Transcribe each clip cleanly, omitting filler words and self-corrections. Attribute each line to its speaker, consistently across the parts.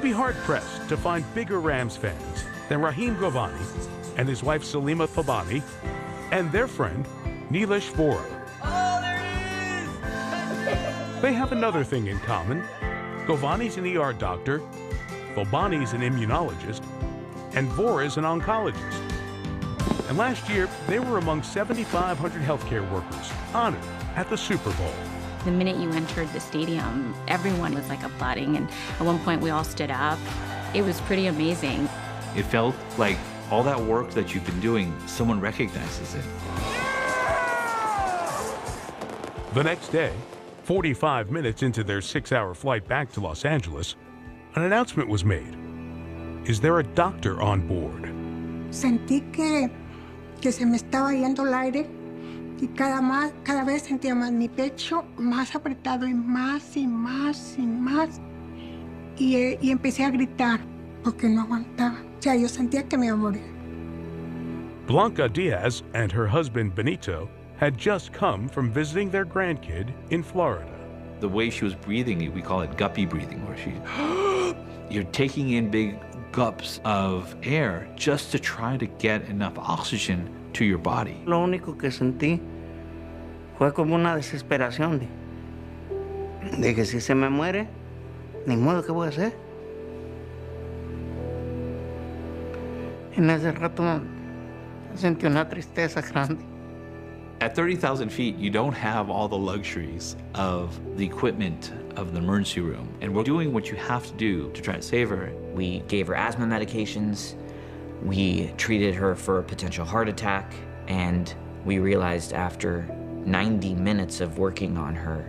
Speaker 1: be hard-pressed to find bigger Rams fans than Rahim Govani and his wife Salima Thobani and their friend Nilesh Vora.
Speaker 2: Oh, there it is!
Speaker 1: They have another thing in common. Govani's an ER doctor, Thobani's an immunologist, and Vora's an oncologist. And last year, they were among 7,500 healthcare workers honored at the Super Bowl.
Speaker 3: The minute you entered the stadium, everyone was like applauding, and at one point we all stood up. It was pretty amazing.
Speaker 4: It felt like all that work that you've been doing, someone recognizes it.
Speaker 1: The next day, 45 minutes into their 6-hour flight back to Los Angeles, an announcement was made. Is there a doctor on board?
Speaker 5: Sentí que se me estaba yendo el aire y cada vez sentía más mi pecho más apretado y más y más y más. Y empecé a gritar porque no aguantaba. O sea, yo sentía que me iba a morir.
Speaker 1: Blanca Diaz and her husband Benito had just come from visiting their grandkid in Florida.
Speaker 4: The way she was breathing, we call it guppy breathing, where you're taking in big gulps of air just to try to get enough oxygen to your body.
Speaker 6: Lo único que sentí fue como una desesperación de que si se me muere, ni modo, ¿qué voy a hacer? En ese rato sentí una tristeza grande.
Speaker 4: At 30,000 feet, you don't have all the luxuries of the equipment of the emergency room. And we're doing what you have to do to try to save her.
Speaker 7: We gave her asthma medications, we treated her for a potential heart attack, and we realized after 90 minutes of working on her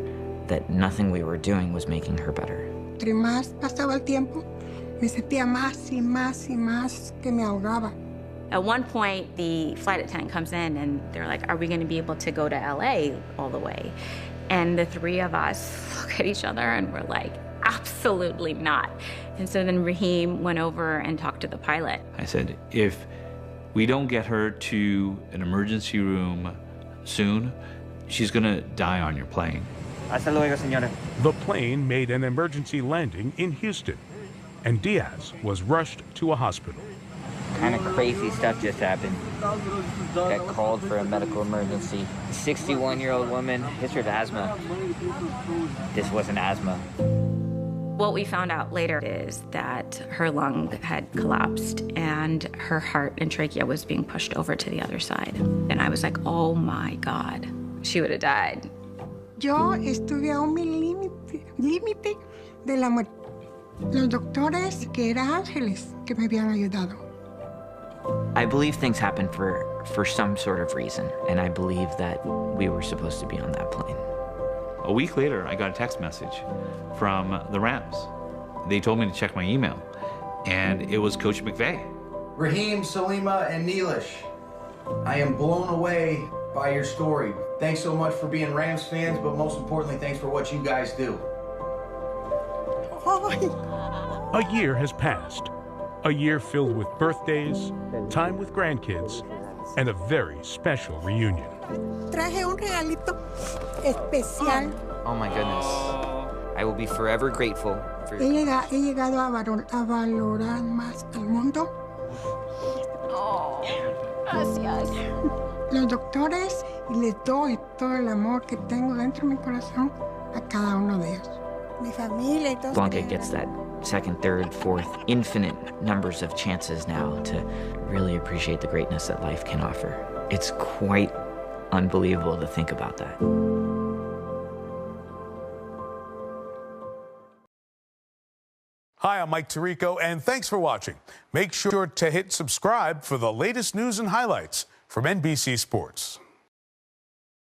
Speaker 7: that nothing we were doing was making her better.
Speaker 5: Entre más pasaba el tiempo, me sentía más y más y más que me ahogaba.
Speaker 3: At one point, the flight attendant comes in and they're like, are we going to be able to go to LA all the way? And the three of us look at each other and we're like, absolutely not. And so then Rahim went over and talked to the pilot.
Speaker 4: I said, if we don't get her to an emergency room soon, she's gonna die on your plane.
Speaker 6: Hasta luego, señora.
Speaker 1: The plane made an emergency landing in Houston, and Diaz was rushed to a hospital.
Speaker 8: Kind of crazy stuff just happened. Got called for a medical emergency. 61-year-old woman, history of asthma. This wasn't asthma.
Speaker 3: What we found out later is that her lung had collapsed and her heart and trachea was being pushed over to the other side. And I was like, oh my God, she would have died.
Speaker 5: Yo estuve a un límite de la muerte. Los doctores que eran ángeles que me habían ayudado.
Speaker 7: I believe things happen for some sort of reason, and I believe that we were supposed to be on that plane.
Speaker 4: A week later, I got a text message from the Rams. They told me to check my email, and it was Coach McVay.
Speaker 9: Rahim, Salima, and Nilesh, I am blown away by your story. Thanks so much for being Rams fans, but most importantly, thanks for what you guys do.
Speaker 1: A year has passed. A year filled with birthdays, time with grandkids, and a very special reunion.
Speaker 5: Traje un regalito especial.
Speaker 8: Oh my goodness. I will be forever grateful for
Speaker 5: He llegado a valorar más al mundo.
Speaker 3: Oh, gracias.
Speaker 5: Los doctores, y les doy todo el amor que tengo dentro de mi corazón a cada uno de ellos. Mi familia y todos.
Speaker 7: Blanca gets that second, third, fourth, infinite numbers of chances now to really appreciate the greatness that life can offer. It's quite unbelievable to think about that.
Speaker 1: Hi, I'm Mike Tirico, and thanks for watching. Make sure to hit subscribe for the latest news and highlights from NBC Sports.